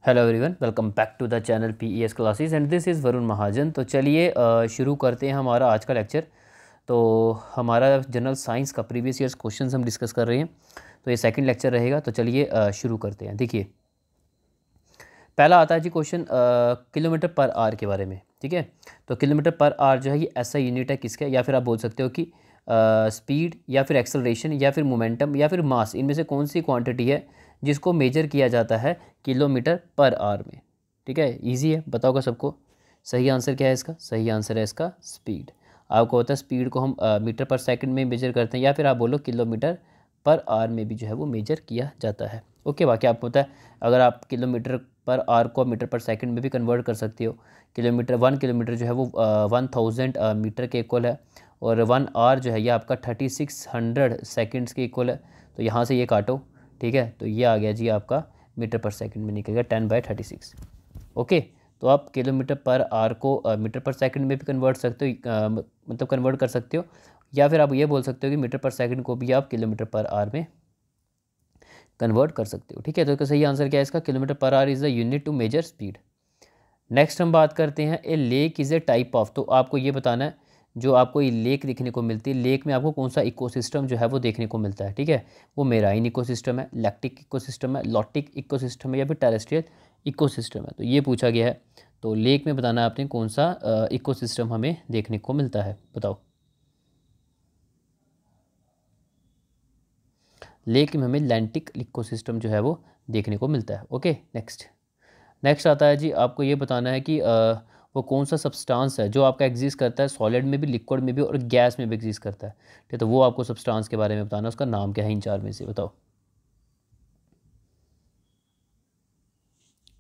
Hello everyone, welcome back to the channel PES classes and this is Varun Mahajan. तो चलिए शुरू करते हैं हमारा आज का लेक्चर। तो हमारा जनरल साइंस का प्रीवियस ईयर्स क्वेश्चंस हम डिस्कस कर रहे हैं। तो ये सेकंड लेक्चर रहेगा। तो चलिए शुरू करते हैं। देखिए, पहला आता है जी क्वेश्चन किलोमीटर पर आवर के बारे में। ठीक है, तो किलोमीटर पर आवर जो है ये ऐसा यूनिट है किसका, या फिर आप बोल सकते हो कि स्पीड या फिर एक्सेलरेशन या फिर मोमेंटम या फिर मास, इनमें से कौन सी क्वांटिटी है जिसको मेजर किया जाता है किलोमीटर पर आवर में। ठीक है, इजी है, बताओगा सबको। सही आंसर क्या है इसका? सही आंसर है इसका स्पीड। आपको होता है स्पीड को हम मीटर पर सेकंड में मेजर करते हैं, या फिर आप बोलो किलोमीटर पर आवर में भी जो है वो मेजर किया जाता है। ओके, बाकी आपको पता है अगर आप किलोमीटर पर आवर को मीटर पर सेकंड में भी कन्वर्ट कर सकते हो। किलोमीटर 1 किलोमीटर जो है वो 1000 मीटर के इक्वल है, और 1 आवर जो है ये आपका 3600 सेकंड्स के इक्वल है। तो यहाँ से ये काटो, ठीक है, तो ये आ गया जी आपका मीटर पर सेकंड में निकल गया 10/36। ओके, तो आप किलोमीटर पर आवर को मीटर पर सेकंड में भी कन्वर्ट सकते हो, मतलब कन्वर्ट कर सकते हो, या फिर आप ये बोल सकते हो कि मीटर पर सेकंड को भी आप किलोमीटर पर आवर में कन्वर्ट कर सकते हो। ठीक है, तो इसका सही आंसर क्या है इसका? Kilometre per hour is the unit to measure speed. Next हम बात करते हैं a lake is a type of. तो आपको ये बताना है, जो आपको ये लेक देखने को मिलती है, लेक में आपको कौन सा इकोसिस्टम जो है वो देखने को मिलता है। ठीक है, वो मेराइन इकोसिस्टम है, लैक्टिक इकोसिस्टम है, लॉटिक इकोसिस्टम है, या फिर टेरेस्ट्रियल इकोसिस्टम है। तो ये पूछा गया है। तो लेक में बताना है आपने कौन सा इकोसिस्टम हमें देखने को मिलता है, बताओ। लेक में हमें लैंटिक इकोसिस्टम जो है वो देखने को मिलता है। ओके, नेक्स्ट आता है जी, आपको ये बताना है कि वो कौन सा सब्सटेंस है जो आपका एग्जिस्ट करता है सॉलिड में भी, लिक्विड में भी और गैस में भी एग्जिस्ट करता है। ठीक है, तो वो आपको सब्सटेंस के बारे में बताना है, उसका नाम क्या है इन चार में से, बताओ।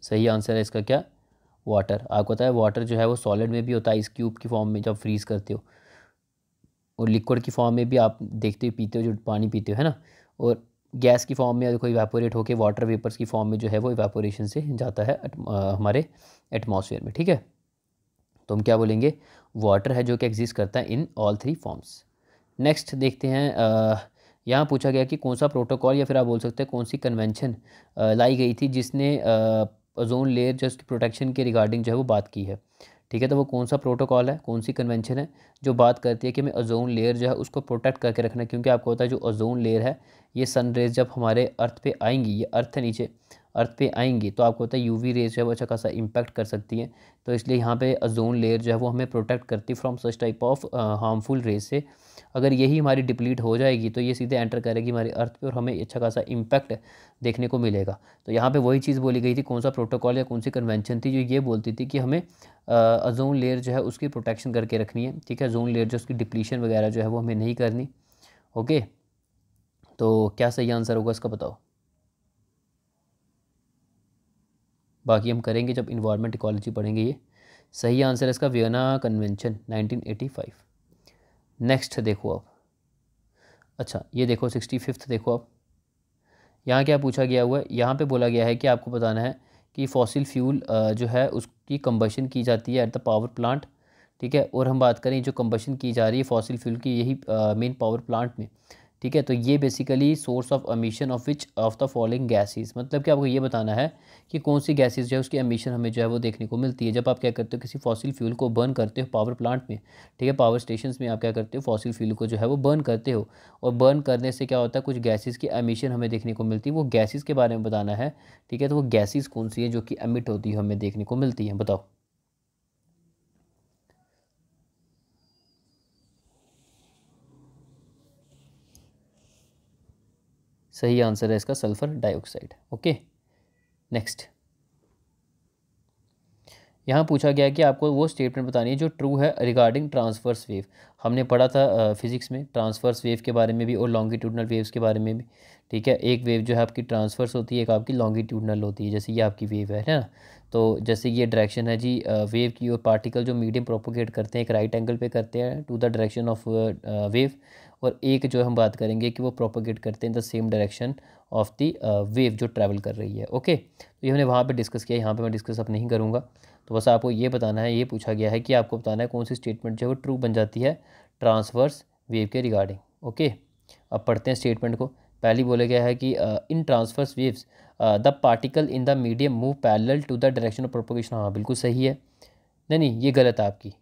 सही आंसर है इसका क्या? वाटर। आपको पता है वाटर जो है वो सॉलिड में भी होता है, आइस क्यूब की फॉर्म में जब फ्रीज़ करते हो, और लिक्विड की फॉर्म में भी आप देखते हो, पीते हो, जो पानी पीते हो, है ना। और गैस की फॉर्म में देखो इवेपोरेट होकर वाटर वेपर्स की फॉर्म में जो है वो इवेपोरेशन से जाता है हमारे एटमॉस्फेयर में। ठीक है, तो हम क्या बोलेंगे? वाटर है जो कि एग्जिस्ट करता है in all three forms. Next देखते हैं, यहाँ पूछा गया कि कौन सा प्रोटोकॉल, या फिर आप बोल सकते हैं कौन सी कन्वेंशन लाई गई थी जिसने ओजोन लेयर जो उसकी प्रोटेक्शन के रिगार्डिंग जो है वो बात की है। ठीक है, तो वो कौन सा प्रोटोकॉल है, कौन सी कन्वेंशन है जो बात करती है कि हमें ओजोन लेयर जो है उसको प्रोटेक्ट करके रखना है। क्योंकि आपको पता है जो ओजोन लेयर है, ये सन रेज जब हमारे अर्थ पे आएंगी, ये अर्थ है नीचे, अर्थ पे आएंगी, तो आपको पता है यूवी रेज जो है वो अच्छा खासा इम्पैक्ट कर सकती हैं। तो इसलिए यहाँ पे ओजोन लेयर जो है वो हमें प्रोटेक्ट करती from such type of harmful rays से। अगर यही हमारी डिप्लीट हो जाएगी तो ये सीधे एंटर करेगी हमारी अर्थ पे, और हमें अच्छा खासा इम्पैक्ट देखने को मिलेगा। तो यहाँ पे वही चीज़ बोली गई थी, कौन सा प्रोटोकॉल या कौन सी कन्वेंशन थी जो ये बोलती थी कि हमें ओजोन लेयर जो है उसकी प्रोटेक्शन करके रखनी है। ठीक है, ओजोन लेयर जो उसकी डिप्लीशन वगैरह जो है वो हमें नहीं करनी। ओके, तो क्या सही आंसर होगा इसका, बताओ। बाकी हम करेंगे जब इन्वायरमेंट इकोलॉजी पढ़ेंगे। ये सही आंसर है इसका वियना कन्वेंशन 1985। नेक्स्ट देखो अब, अच्छा ये देखो 65th देखो अब, यहाँ क्या पूछा गया हुआ है? यहाँ पे बोला गया है कि आपको बताना है कि फॉसिल फ्यूल जो है उसकी कंबशन की जाती है एट द पावर प्लांट। ठीक है, और हम बात करें जो कंबशन की जा रही है फॉसिल फ्यूल की, यही मेन पावर प्लांट में। ठीक है, तो ये basically source of emission of which of the following gases, मतलब कि आपको ये बताना है कि कौन सी गैसेस जो है उसकी एमिशन हमें जो है वो देखने को मिलती है जब आप क्या करते हो, किसी फॉसिल फ्यूल को बर्न करते हो पावर प्लांट में। ठीक है, पावर स्टेशंस में आप क्या करते हो, फॉसिल फ्यूल को जो है वो बर्न करते हो, और बर्न करने से क्या होता है, कुछ गैसेस की एमिशन हमें देखने को मिलती है। वो गैसेस के बारे में बताना है। ठीक है, तो वो गैसेस कौन सी है जो कि एमिट होती है, हमें देखने को मिलती है, बताओ। सही आंसर है इसका सल्फर डाइऑक्साइड। ओके, नेक्स्ट यहाँ पूछा गया है कि आपको वो स्टेटमेंट बतानी है जो ट्रू है रिगार्डिंग ट्रांसवर्स वेव। हमने पढ़ा था फिजिक्स में ट्रांसवर्स वेव के बारे में भी और लॉन्गिट्यूडनल वेव्स के बारे में भी। ठीक है, एक वेव जो है आपकी ट्रांसवर्स होती है, एक आपकी लॉन्गिट्यूडनल होती है। जैसे ये आपकी वेव है ना, तो जैसे ये डायरेक्शन है जी वेव की, और पार्टिकल जो मीडियम प्रोपोगेट करते हैं एक राइट एंगल पे करते हैं to the direction of wave, और एक जो हम बात करेंगे कि वो प्रोपोगेट करते हैं the same direction of the wave जो ट्रैवल कर रही है। ओके, तो ये हमने वहाँ पे डिस्कस किया, यहाँ पे मैं डिस्कस अब नहीं करूँगा। तो बस आपको ये बताना है, ये पूछा गया है कि आपको बताना है कौन सी स्टेटमेंट जो है वो ट्रू बन जाती है ट्रांसवर्स वेव के रिगार्डिंग। ओके, अब पढ़ते हैं स्टेटमेंट को। पहली बोला गया है कि in transverse waves the particle in the medium move parallel to the direction of propagation. हाँ बिल्कुल सही है। नहीं ये गलत है आपकी।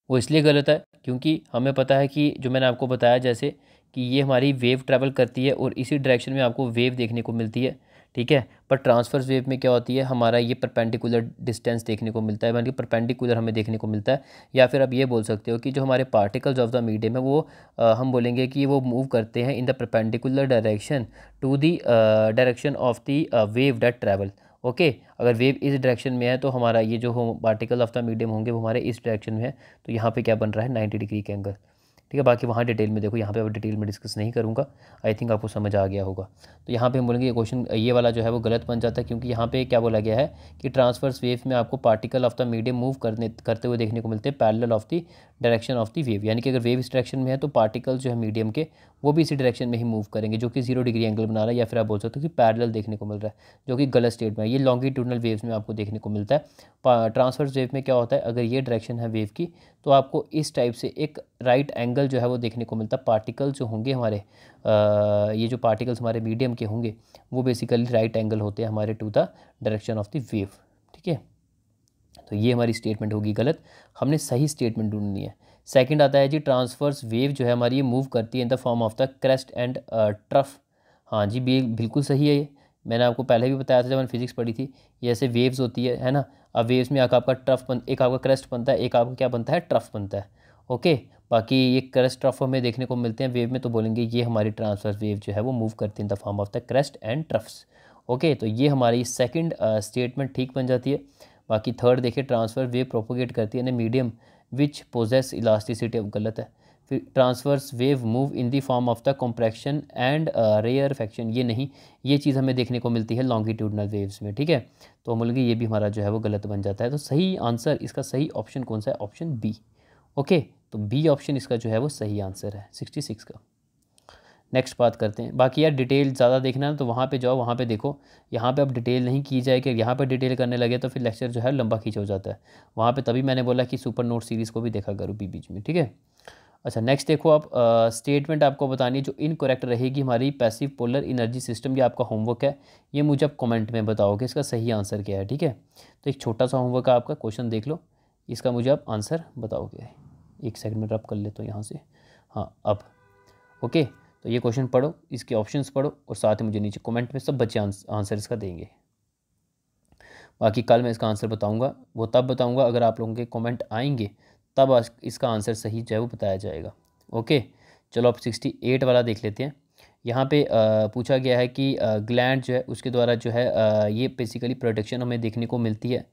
वो इसलिए गलत है क्योंकि हमें पता है कि जो मैंने आपको बताया जैसे कि ये हमारी वेव ट्रैवल करती है और इसी डायरेक्शन में आपको वेव देखने को मिलती है, ठीक है। पर ट्रांसवर्स वेव में क्या होती है, हमारा ये परपेंडिकुलर डिस्टेंस देखने को मिलता है, यानी कि परपेंडिकुलर हमें देखने को मिलता है। या फिर आप ये बोल सकते हो कि जो हमारे पार्टिकल्स ऑफ द मीडियम है वो हम बोलेंगे कि वो मूव करते हैं in the perpendicular direction to the direction of the wave that travel. Okay, अगर वेव इस डायरेक्शन में है तो हमारा ये जो पार्टिकल ऑफ द मीडियम होंगे वो हमारे इस डायरेक्शन में है, तो यहाँ पे क्या बन रहा है 90 डिग्री के एंगल, ठीक है। बाकी वहाँ डिटेल में देखो, यहाँ पे अब डिटेल में डिस्कस नहीं करूँगा, आई थिंक आपको समझ आ गया होगा। तो यहाँ पे हम बोलेंगे ये क्वेश्चन ये वाला जो है वो गलत बन जाता है, क्योंकि यहाँ पे क्या बोला गया है कि ट्रांसवर्स वेव में आपको particle of the medium move करते हुए देखने को मिलते हैं parallel of the direction of the wave, यानी कि अगर वेव इस डायरेक्शन में है तो पार्टिकल जो है मीडियम के वो भी इसी डायरेक्शन में ही मूव करेंगे, जो कि 0 डिग्री एंगल बना रहा है, या फिर आप बोल सकते हो कि पैरेलल देखने को मिल रहा है, जो कि गलत स्टेट में है। ये लॉन्गिट्यूडनल वेव्स में आपको देखने को मिलता है। ट्रांसवर्स वेव में क्या होता है, अगर ये डायरेक्शन है वेव की तो आपको इस टाइप से एक राइट एंगल जो है वो देखने को मिलता है। पार्टिकल जो होंगे हमारे ये जो पार्टिकल्स हमारे मीडियम के होंगे वो बेसिकली राइट एंगल होते हैं हमारे to the direction of the wave, ठीक है। तो ये हमारी स्टेटमेंट होगी गलत, हमने सही स्टेटमेंट ढूंढनी है। सेकंड आता है जी, ट्रांसवर्स वेव जो है हमारी ये मूव करती है इन the form of the crest and trough. हाँ जी बिल्कुल सही है ये, मैंने आपको पहले भी बताया था जब मैंने फिजिक्स पढ़ी थी। ये ऐसे वेव्स होती है ना। अब वेव्स में आपका एक आपका क्रेस्ट बनता है, एक आपका क्या बनता है, ट्रफ बनता है। ओके, बाकी ये क्रेस्ट ट्रफ हमें देखने को मिलते हैं वेव में, तो बोलेंगे ये हमारी ट्रांसवर्स वेव जो है वो मूव करती है इन the form of the crest and troughs. Okay, तो ये हमारी सेकंड स्टेटमेंट ठीक बन जाती है। बाकी थर्ड देखिए, ट्रांसफर वेव प्रोपोगेट करती है in medium which possess elasticity, अब गलत है। फिर transverse wave move in the form of the compression and rarefaction, ये नहीं, ये चीज़ हमें देखने को मिलती है लॉन्गिट्यूडनल वेव्स में, ठीक है। तो हम बोलेंगे ये भी हमारा जो है वो गलत बन जाता है। तो सही आंसर इसका सही ऑप्शन कौन सा है, ऑप्शन बी। ओके, तो बी ऑप्शन इसका जो है वो सही आंसर है 66 का। नेक्स्ट बात करते हैं। बाकी यार डिटेल ज़्यादा देखना है तो वहाँ पे जाओ, वहाँ पे देखो। यहाँ पे अब डिटेल नहीं की जाए कि यहाँ पे डिटेल करने लगे तो फिर लेक्चर जो है लंबा खींच हो जाता है वहाँ पे। तभी मैंने बोला कि सुपर नोट सीरीज़ को भी देखा करो बीच में, ठीक है। अच्छा नेक्स्ट देखो आप, स्टेटमेंट आपको बतानी है जो इनकरेक्ट रहेगी हमारी पैसिव पोलर एनर्जी सिस्टम। ये आपका होमवर्क है, ये मुझे आप कमेंट में बताओगे इसका सही आंसर क्या है, ठीक है। तो एक छोटा सा होमवर्क है आपका, क्वेश्चन देख लो, इसका मुझे आप आंसर बताओगे। एक सेकंड में रब कर लेता हूँ यहाँ से, हाँ अब ओके। तो ये क्वेश्चन पढ़ो, इसके ऑप्शंस पढ़ो और साथ ही मुझे नीचे कमेंट में सब बच्चे आंसर इसका देंगे। बाकी कल मैं इसका आंसर बताऊंगा, वो तब बताऊंगा अगर आप लोगों के कमेंट आएंगे, तब इसका आंसर सही जो है वो बताया जाएगा। ओके, चलो अब 68 वाला देख लेते हैं। यहाँ पे पूछा गया है कि ग्लैंड जो है उसके द्वारा जो है ये बेसिकली प्रोडक्शन हमें देखने को मिलती है।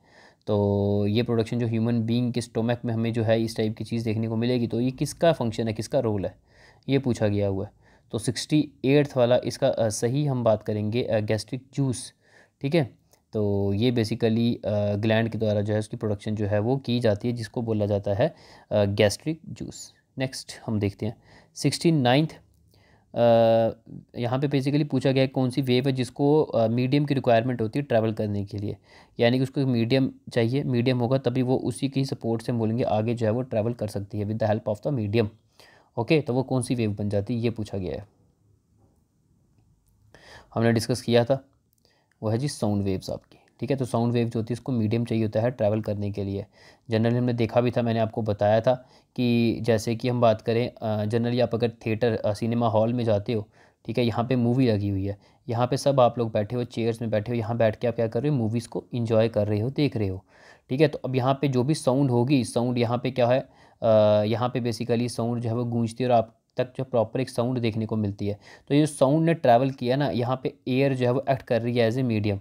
तो ये प्रोडक्शन जो ह्यूमन बीइंग के स्टोमक में हमें जो है इस टाइप की चीज़ देखने को मिलेगी, तो ये किसका फंक्शन है, किसका रोल है, ये पूछा गया हुआ है। तो 68 वाला इसका सही हम बात करेंगे गैस्ट्रिक जूस, ठीक है। तो ये बेसिकली ग्लैंड के द्वारा जो है उसकी प्रोडक्शन जो है वो की जाती है, जिसको बोला जाता है गैस्ट्रिक जूस। नेक्स्ट हम देखते हैं 69th। यहाँ पे बेसिकली पूछा गया है कौन सी वेव है जिसको मीडियम की रिक्वायरमेंट होती है ट्रैवल करने के लिए, यानी कि उसको मीडियम चाहिए, मीडियम होगा तभी वो उसी की सपोर्ट से बोलेंगे आगे जो है वो ट्रैवल कर सकती है with the help of the medium. Okay, तो वो कौन सी वेव बन जाती है ये पूछा गया है, हमने डिस्कस किया था, वो है जी साउंड वेव्स आपकी, ठीक है। तो साउंड वेव जो होती है उसको मीडियम चाहिए होता है ट्रैवल करने के लिए। जनरली हमने देखा भी था, मैंने आपको बताया था कि जैसे कि हम बात करें जनरली आप अगर थिएटर सिनेमा हॉल में जाते हो, ठीक है, यहाँ पे मूवी लगी हुई है, यहाँ पे सब आप लोग बैठे हो, चेयर्स में बैठे हो, यहाँ बैठ के आप क्या कर रहे हो, मूवीज़ को इंजॉय कर रहे हो, देख रहे हो, ठीक है। तो अब यहाँ पे जो भी साउंड होगी, साउंड यहाँ पे क्या है, यहाँ पे बेसिकली साउंड जो है वो गूंजती है और आप तक जो प्रॉपर एक साउंड देखने को मिलती है। तो ये साउंड ने ट्रैवल किया ना, यहाँ पे एयर जो है वो एक्ट कर रही है एज ए मीडियम,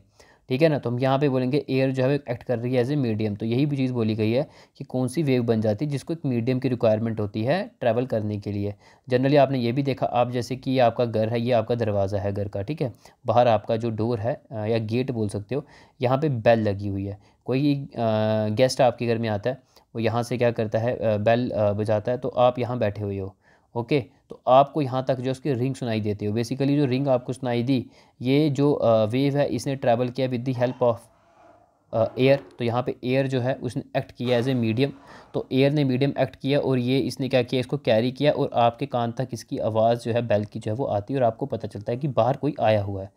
ठीक है ना। तो हम यहाँ पे बोलेंगे एयर जो है वो एक्ट कर रही है एज ए मीडियम। तो यही भी चीज़ बोली गई है कि कौन सी वेव बन जाती है जिसको एक मीडियम की रिक्वायरमेंट होती है ट्रैवल करने के लिए। जनरली आपने ये भी देखा, आप जैसे कि ये आपका घर है, ये आपका दरवाज़ा है घर का, ठीक है, बाहर आपका जो डोर है या गेट बोल सकते हो, यहाँ पर बेल लगी हुई है। कोई गेस्ट आपके घर में आता है, वो यहाँ से क्या करता है, बेल बजाता है, तो आप यहाँ बैठे हुए हो, ओके। तो आपको यहाँ तक जो उसकी रिंग सुनाई देती हो, बेसिकली जो रिंग आपको सुनाई दी, ये जो वेव है इसने ट्रैवल किया with the help of air, तो यहाँ पे एयर जो है उसने एक्ट किया एज ए मीडियम, तो एयर ने मीडियम एक्ट किया और ये इसने क्या किया, इसको कैरी किया और आपके कान तक इसकी आवाज़ जो है बेल की जो है वो आती है और आपको पता चलता है कि बाहर कोई आया हुआ है।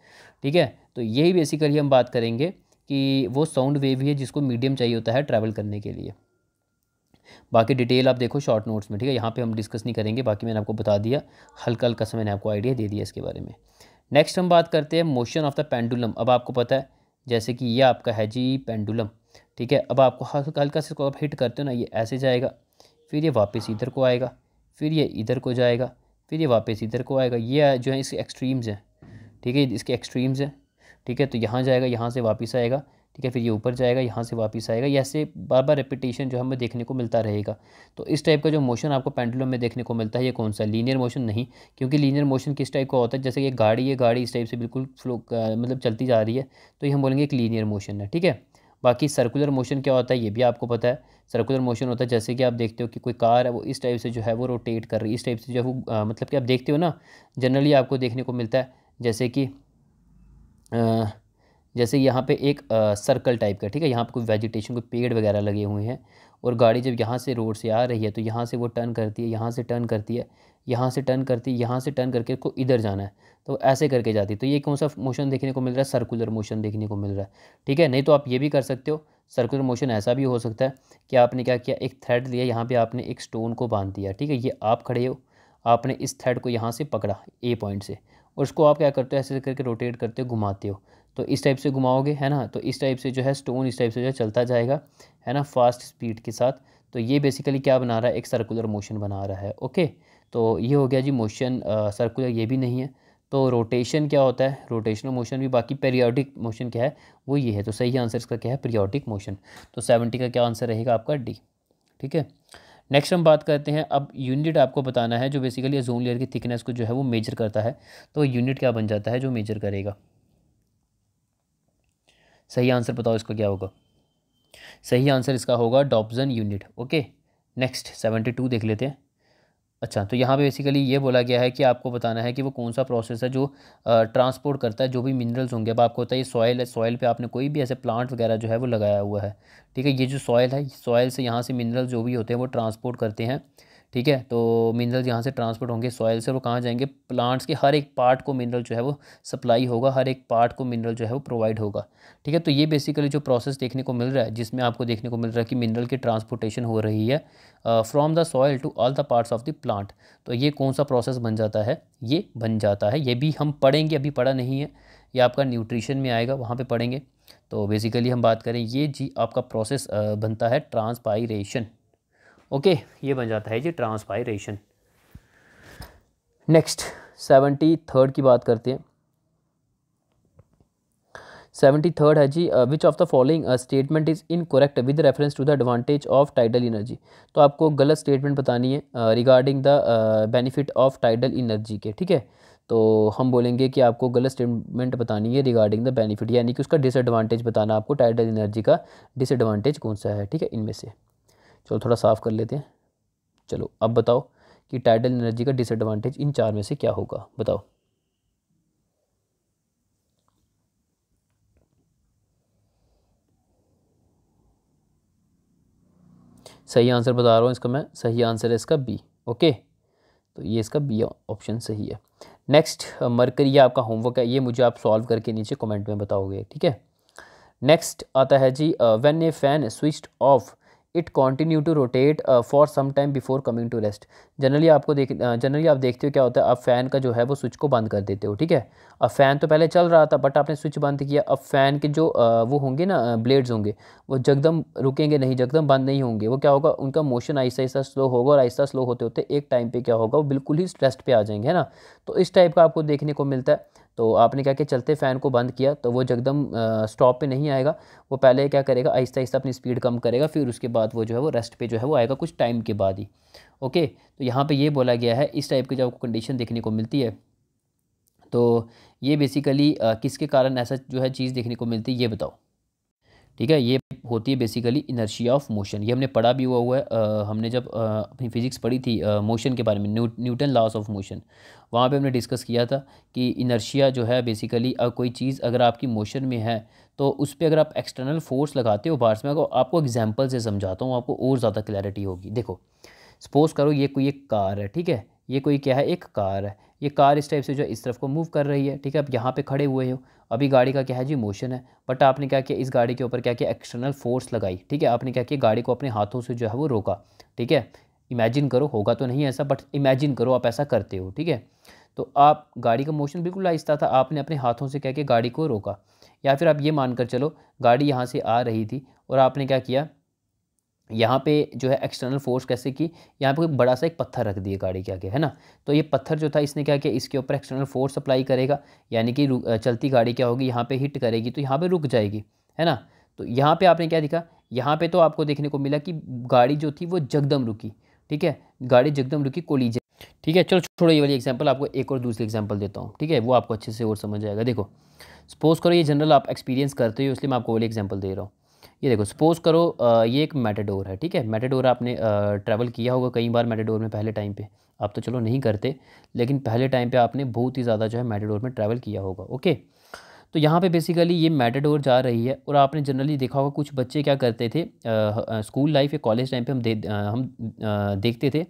ठीक है, तो यही बेसिकली हम बात करेंगे कि वो साउंड वेव ही है जिसको मीडियम चाहिए होता है ट्रैवल करने के लिए। बाकी डिटेल आप देखो शॉर्ट नोट्स में, ठीक है, यहाँ पे हम डिस्कस नहीं करेंगे, बाकी मैंने आपको बता दिया, हल्का हल्का सा मैंने आपको आइडिया दे दिया इसके बारे में। नेक्स्ट हम बात करते हैं मोशन ऑफ द पेंडुलम। अब आपको पता है जैसे कि ये आपका है जी पेंडुलम, ठीक है, अब आपको हल्का हल्का से आप हिट करते हो ना, ये ऐसे जाएगा, फिर ये वापस इधर को आएगा, फिर ये इधर को जाएगा, फिर ये वापस इधर को आएगा। ये जो है इसके एक्सट्रीम्स हैं, ठीक है, इसके एक्सट्रीम्स हैं, ठीक है, तो यहाँ जाएगा, यहाँ से वापस आएगा, ठीक है, फिर ये ऊपर जाएगा, यहाँ से वापस आएगा, ये ऐसे बार बार रेपिटेशन जो हमें देखने को मिलता रहेगा। तो इस टाइप का जो मोशन आपको पेंडुलम में देखने को मिलता है ये कौन सा, लीनियर मोशन नहीं, क्योंकि लीनियर मोशन किस टाइप का होता है, जैसे कि गाड़ी है, गाड़ी इस टाइप से बिल्कुल फ्लो मतलब चलती जा रही है, तो ये हम बोलेंगे एक लीनियर मोशन है। ठीक है, बाकी सर्कुलर मोशन क्या होता है ये भी आपको पता है। सर्कुलर मोशन होता है जैसे कि आप देखते हो कि कोई कार है वो इस टाइप से जो है वो रोटेट कर रही है, इस टाइप से जो है वो मतलब कि आप देखते हो ना, जनरली आपको देखने को मिलता है जैसे कि जैसे यहाँ पे एक सर्कल टाइप का, ठीक है, यहाँ पे कोई वेजिटेशन, कोई पेड़ वगैरह लगे हुए हैं और गाड़ी जब यहाँ से रोड से आ रही है तो यहाँ से वो टर्न करती है, यहाँ से टर्न करती है, यहाँ से टर्न करती है, यहाँ से टर्न करके उसको इधर जाना है, तो ऐसे करके जाती है। तो ये कौन सा मोशन देखने को मिल रहा है, सर्कुलर मोशन देखने को मिल रहा है। ठीक है, नहीं तो आप ये भी कर सकते हो, सर्कुलर मोशन ऐसा भी हो सकता है कि आपने क्या किया, एक थ्रेड लिया, यहाँ पर आपने एक स्टोन को बांध दिया, ठीक है, ये आप खड़े हो, आपने इस थ्रेड को यहाँ से पकड़ा ए पॉइंट से और उसको आप क्या करते हो, ऐसे करके रोटेट करते हो, घुमाते हो, तो इस टाइप से घुमाओगे, है ना, तो इस टाइप से जो है स्टोन इस टाइप से जो है चलता जाएगा, है ना, फास्ट स्पीड के साथ। तो ये बेसिकली क्या बना रहा है, एक सर्कुलर मोशन बना रहा है। ओके, तो ये हो गया जी मोशन, सर्कुलर ये भी नहीं है। तो रोटेशन क्या होता है, रोटेशनल मोशन भी। बाकी पीरियोडिक मोशन क्या है, वो ये है। तो सही आंसर इसका क्या है, पीरियोडिक मोशन। तो 70 का क्या आंसर रहेगा आपका, डी। ठीक है, नेक्स्ट हम बात करते हैं, अब यूनिट आपको बताना है जो बेसिकली ओजोन लेयर की थिकनेस को जो है वो मेजर करता है। तो यूनिट क्या बन जाता है जो मेजर करेगा, सही आंसर बताओ इसका क्या होगा। सही आंसर इसका होगा डॉप्सन यूनिट। ओके, नेक्स्ट 72 देख लेते हैं। अच्छा, तो यहाँ पे बेसिकली ये बोला गया है कि आपको बताना है कि वो कौन सा प्रोसेस है जो ट्रांसपोर्ट करता है जो भी मिनरल्स होंगे। अब आपको होता है ये सॉइल है, सॉइल पे आपने कोई भी ऐसे प्लांट वगैरह जो है वो लगाया हुआ है, ठीक है, ये जो सॉइल है, सॉइल से यहाँ से मिनरल्स जो भी होते हैं वो ट्रांसपोर्ट करते हैं, ठीक है। तो मिनरल्स यहाँ से ट्रांसपोर्ट होंगे सॉइल से, वो कहाँ जाएंगे, प्लांट्स के हर एक पार्ट को मिनरल जो है वो सप्लाई होगा, हर एक पार्ट को मिनरल जो है वो प्रोवाइड होगा, ठीक है। तो ये बेसिकली जो प्रोसेस देखने को मिल रहा है, जिसमें आपको देखने को मिल रहा है कि मिनरल की ट्रांसपोर्टेशन हो रही है from the soil to all the parts of the plant. तो ये कौन सा प्रोसेस बन जाता है, ये बन जाता है, ये भी हम पढ़ेंगे, अभी पढ़ा नहीं है, ये आपका न्यूट्रिशन में आएगा, वहाँ पे पढ़ेंगे। तो बेसिकली हम बात करें, ये जी आपका प्रोसेस बनता है ट्रांसपायरेशन। ओके, ये बन जाता है जी ट्रांसपायरेशन। नेक्स्ट 73 की बात करते हैं। 73 है जी, which of the following statement is incorrect with reference to the advantage of tidal energy. तो आपको गलत स्टेटमेंट बतानी है regarding the benefit of tidal energy के, ठीक है। तो हम बोलेंगे कि आपको गलत स्टेटमेंट बतानी है रिगार्डिंग द बेनिफिट, यानी कि उसका डिसएडवांटेज बताना आपको, टाइडल एनर्जी का डिसएडवांटेज कौन सा है, ठीक है, इनमें से। चलो थोड़ा साफ कर लेते हैं। चलो अब बताओ कि टाइडल एनर्जी का डिसएडवांटेज इन 4 में से क्या होगा, बताओ। सही आंसर बता रहा हूँ इसका मैं, सही आंसर है इसका बी। ओके, तो ये इसका बी ऑप्शन सही है। नेक्स्ट मरकरी, ये आपका होमवर्क है, ये मुझे आप सॉल्व करके नीचे कमेंट में बताओगे, ठीक है। नेक्स्ट आता है जी, when a fan switched off it continue to rotate for some time before coming to rest. Generally आप देखते हो क्या होता है, आप फ़ैन का जो है वो स्विच को बंद कर देते हो, ठीक है। अब फ़ैन तो पहले चल रहा था बट आपने स्विच बंद किया, अब फ़ैन के जो वो होंगे ना ब्लेड्स होंगे, वो जगदम रुकेंगे नहीं, जगदम बंद नहीं होंगे, वो क्या होगा, उनका मोशन आहिस्ता आहिस्ता स्लो होगा और आहिस्ता स्लो होते होते एक टाइम पे क्या होगा, वो बिल्कुल ही रेस्ट पे आ जाएंगे, है ना। तो इस टाइप का आपको देखने को मिलता है। तो आपने क्या किया, चलते फ़ैन को बंद किया तो वो जगदम स्टॉप पे नहीं आएगा, वो पहले क्या करेगा, आहिस्ता आहिस्ता अपनी स्पीड कम करेगा, फिर उसके बाद वो जो है वो रेस्ट पे जो है वो आएगा कुछ टाइम के बाद ही। ओके, तो यहाँ पे ये बोला गया है, इस टाइप की जब आपको कंडीशन देखने को मिलती है तो ये बेसिकली किसके कारण ऐसा जो है चीज़ देखने को मिलती है, ये बताओ। ठीक है। ये होती है बेसिकली इनर्शिया ऑफ मोशन, ये हमने पढ़ा भी हुआ है। हमने जब अपनी फिजिक्स पढ़ी थी मोशन के बारे में, न्यूटन लॉस ऑफ मोशन, वहाँ पे हमने डिस्कस किया था कि इनर्शिया जो है बेसिकली कोई चीज़ अगर आपकी मोशन में है तो उस पर अगर आप एक्सटर्नल फोर्स लगाते हो बाहर से, मैं आपको एग्जाम्पल से समझाता हूँ, आपको और ज़्यादा क्लैरिटी होगी। देखो सपोज़ करो ये कोई एक कार है, ठीक है, ये कोई क्या है, एक कार है। ये कार इस टाइप से जो है इस तरफ को मूव कर रही है, ठीक है। अब यहाँ पे खड़े हुए हो, अभी गाड़ी का क्या है जी, मोशन है। बट आपने क्या किया, इस गाड़ी के ऊपर क्या किया, एक्सटर्नल फोर्स लगाई, ठीक है। आपने क्या किया, गाड़ी को अपने हाथों से जो है वो रोका, ठीक है। इमेजिन करो, होगा तो नहीं ऐसा, बट इमेजिन करो आप ऐसा करते हो, ठीक है। तो आप गाड़ी का मोशन बिल्कुल आहिस्ता था, आपने अपने हाथों से क्या किया, गाड़ी को रोका। या फिर आप ये मानकर चलो गाड़ी यहाँ से आ रही थी और आपने क्या किया, यहाँ पे जो है एक्सटर्नल फोर्स कैसे की, यहाँ पे कोई बड़ा सा एक पत्थर रख दिया गाड़ी के आगे, है ना। तो ये पत्थर जो था इसने क्या किया, इसके ऊपर एक्सटर्नल फोर्स अप्लाई करेगा, यानी कि चलती गाड़ी क्या होगी, यहाँ पे हिट करेगी तो यहाँ पे रुक जाएगी, है ना। तो यहाँ पे आपने क्या दिखा, यहाँ पे तो आपको देखने को मिला कि गाड़ी जो थी वो जगदम रुकी, ठीक है, गाड़ी जगदम रुकी, कोलिजन, ठीक है। चलो छोड़ो ये वाली एग्जाम्पल, आपको एक और दूसरी एग्जाम्पल देता हूँ, ठीक है, वो आपको अच्छे से और समझ आएगा। देखो सपोज़ करो ये जनरल आप एक्सपीरियंस करते हो, इसलिए मैं आपको वाली एग्जाम्पल दे रहा हूँ। ये देखो सपोज़ करो ये एक मेटाडोर है, ठीक है। मेटाडोर आपने ट्रैवल किया होगा कई बार मेटाडोर में पहले टाइम पे, आप तो चलो नहीं करते, लेकिन पहले टाइम पे आपने बहुत ही ज़्यादा जो है मेटाडोर में ट्रैवल किया होगा, ओके। तो यहाँ पे बेसिकली ये मेटाडोर जा रही है और आपने जनरली देखा होगा कुछ बच्चे क्या करते थे, स्कूल लाइफ या कॉलेज टाइम पे हम देखते थे,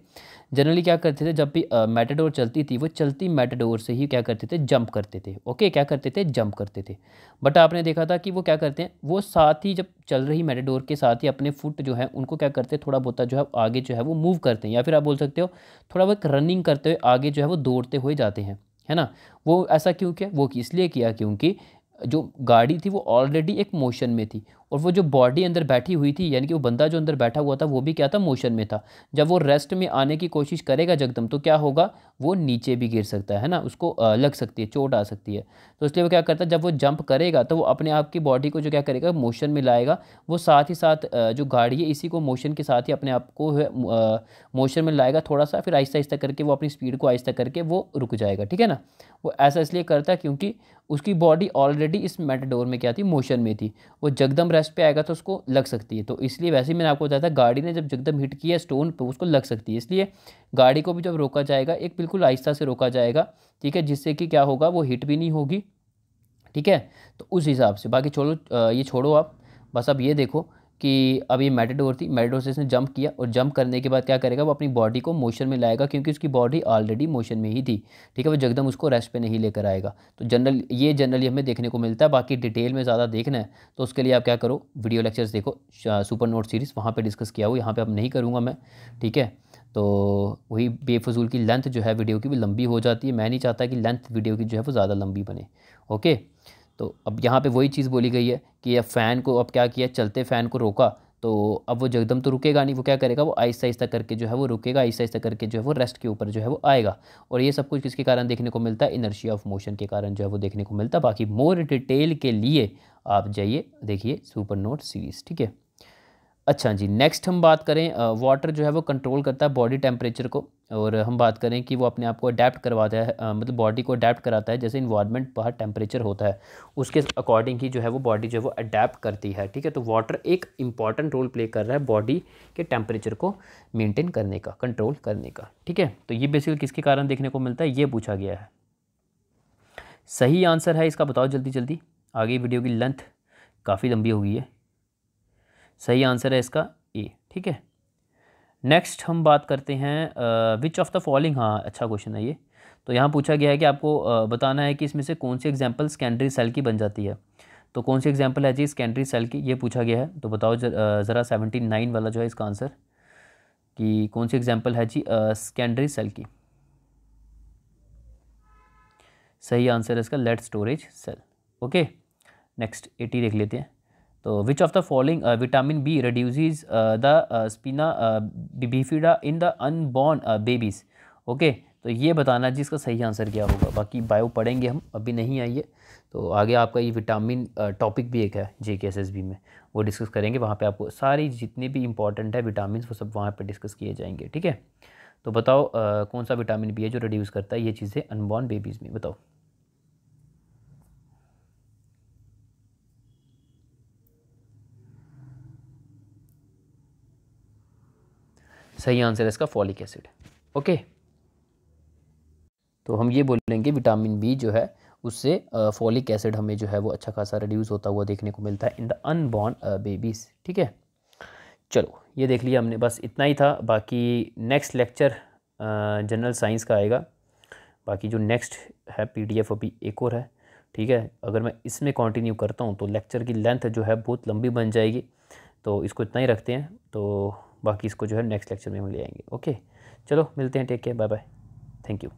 जनरली क्या करते थे जब भी मेटाडोर चलती थी वो चलती मेटाडोर से ही क्या करते थे, जंप करते थे, ओके, क्या करते थे, जंप करते थे। बट आपने देखा था कि वो क्या करते हैं, वो साथ ही जब चल रही मेटाडोर के साथ ही अपने फुट जो है उनको क्या करते हैं, थोड़ा बहुत जो है आगे जो है वो मूव करते हैं, या फिर आप बोल सकते हो थोड़ा बहुत रनिंग करते हुए आगे जो है वो दौड़ते हुए जाते हैं, है ना। वो ऐसा क्यों किया, वो इसलिए किया क्योंकि जो गाड़ी थी वो ऑलरेडी एक मोशन में थी और वो जो बॉडी अंदर बैठी हुई थी, यानी कि वो बंदा जो अंदर बैठा हुआ था वो भी क्या था, मोशन में था। जब वो रेस्ट में आने की कोशिश करेगा जगदम, तो क्या होगा, वो नीचे भी गिर सकता है ना, उसको लग सकती है, चोट आ सकती है। तो इसलिए वो क्या करता है, जब वो जंप करेगा तो वो अपने आप की बॉडी को जो क्या करेगा, मोशन में लाएगा। वो साथ ही साथ जो गाड़ी है इसी को मोशन के साथ ही अपने आप को मोशन में लाएगा थोड़ा सा, फिर आहिस्ता आहिस्ता करके वो अपनी स्पीड को आहिस्ता करके वो रुक जाएगा, ठीक है ना। वो ऐसा इसलिए करता है क्योंकि उसकी बॉडी ऑलरेडी इस मेटाडोर में क्या थी, मोशन में थी। वो जगदम रेस्ट पे आएगा तो उसको लग सकती है, तो इसलिए वैसे ही मैंने आपको बताया था गाड़ी ने जब जगदम हिट किया स्टोन पे उसको लग सकती है, इसलिए गाड़ी को भी जब रोका जाएगा एक बिल्कुल आहिस्ता से रोका जाएगा, ठीक है, जिससे कि क्या होगा, वो हिट भी नहीं होगी, ठीक है। तो उस हिसाब से बाकी छोड़ो, ये छोड़ो आप, बस अब ये देखो कि अब ये मेटाडोर थी, मेटाडोर से इसने जंप किया और जंप करने के बाद क्या करेगा, वो अपनी बॉडी को मोशन में लाएगा क्योंकि उसकी बॉडी ऑलरेडी मोशन में ही थी, ठीक है। वो जगदम उसको रेस्ट पे नहीं लेकर आएगा। तो जनरली हमें देखने को मिलता है। बाकी डिटेल में ज़्यादा देखना है तो उसके लिए आप क्या करो, वीडियो लेक्चर्स देखो, सुपर नोट सीरीज़, वहाँ पर डिस्कस किया हो, यहाँ पर अब नहीं करूँगा मैं, ठीक है। तो वही बेफजूल की लेंथ जो है वीडियो की भी लंबी हो जाती है, मैं नहीं चाहता कि लेंथ वीडियो की जो है वो ज़्यादा लंबी बने, ओके। तो अब यहाँ पे वही चीज़ बोली गई है कि अब फ़ैन को अब क्या किया, चलते फ़ैन को रोका, तो अब वो जगदम तो रुकेगा नहीं, वो क्या करेगा, वो आहिस्ता आहिस्ता करके जो है वो रुकेगा, आहिस्ता आहिस्ता करके जो है वो रेस्ट के ऊपर जो है वो आएगा। और ये सब कुछ किसके कारण देखने को मिलता है, इनर्शिया ऑफ मोशन के कारण जो है वो देखने को मिलता है। बाकी मोर डिटेल के लिए आप जाइए देखिए सुपर नोट सीरीज़, ठीक है। अच्छा जी, नेक्स्ट हम बात करें, वाटर जो है वो कंट्रोल करता है बॉडी टेम्परेचर को, और हम बात करें कि वो अपने आप को अडेप्ट करवाता है, मतलब बॉडी को अडेप्ट कराता है, जैसे इन्वायरमेंट बाहर टेम्परेचर होता है उसके अकॉर्डिंग ही जो है वो बॉडी जो है वो अडेप्ट करती है, ठीक है। तो वाटर एक इंपॉर्टेंट रोल प्ले कर रहा है बॉडी के टेम्परेचर को मेनटेन करने का, कंट्रोल करने का, ठीक है। तो ये बेसिकली किसके कारण देखने को मिलता है, ये पूछा गया है। सही आंसर है इसका बताओ जल्दी जल्दी, आगे वीडियो की लेंथ काफ़ी लंबी हो गई है। सही आंसर है इसका ए, ठीक है। नेक्स्ट हम बात करते हैं विच ऑफ द फॉलोइंग, हाँ अच्छा क्वेश्चन है ये। तो यहाँ पूछा गया है कि आपको बताना है कि इसमें से कौन सी एग्जांपल सेकेंडरी सेल की बन जाती है। तो कौन सी एग्जांपल है जी सेकेंडरी सेल की, ये पूछा गया है। तो बताओ ज़रा 79 वाला जो है इसका आंसर, कि कौन सी एग्जांपल है जी सेकेंडरी सेल की। सही आंसर है इसका lead storage cell, okay. Next 80 देख लेते हैं। तो which of the following vitamin B reduces the spina bifida in the unborn babies, okay. तो ये बताना जी इसका सही आंसर क्या होगा। बाकी बायो पढ़ेंगे हम, अभी नहीं आई है, तो आगे आपका ये विटामिन टॉपिक भी एक है JKSSB में, वो डिस्कस करेंगे, वहाँ पे आपको सारी जितने भी इंपॉर्टेंट है विटामिन वो सब वहाँ पे डिस्कस किए जाएंगे, ठीक है। तो बताओ कौन सा विटामिन बी है जो रिड्यूस करता है ये चीज़ें अनबॉर्न बेबीज़ में, बताओ। सही आंसर है इसका फॉलिक एसिड। ओके, तो हम ये बोलेंगे विटामिन बी जो है उससे फॉलिक एसिड हमें जो है वो अच्छा खासा रिड्यूस होता हुआ देखने को मिलता है इन द अनबॉर्न बेबीज़। ठीक है, चलो ये देख लिया हमने, बस इतना ही था। बाकी नेक्स्ट लेक्चर जनरल साइंस का आएगा। बाकी जो नेक्स्ट है पीडीएफ अभी एक और है। ठीक है, अगर मैं इसमें कंटिन्यू करता हूँ तो लेक्चर की लेंथ जो है बहुत लंबी बन जाएगी, तो इसको इतना ही रखते हैं। तो बाकी इसको जो है नेक्स्ट लेक्चर में हम ले आएंगे। ओके, चलो मिलते हैं, take care, bye bye, thank you.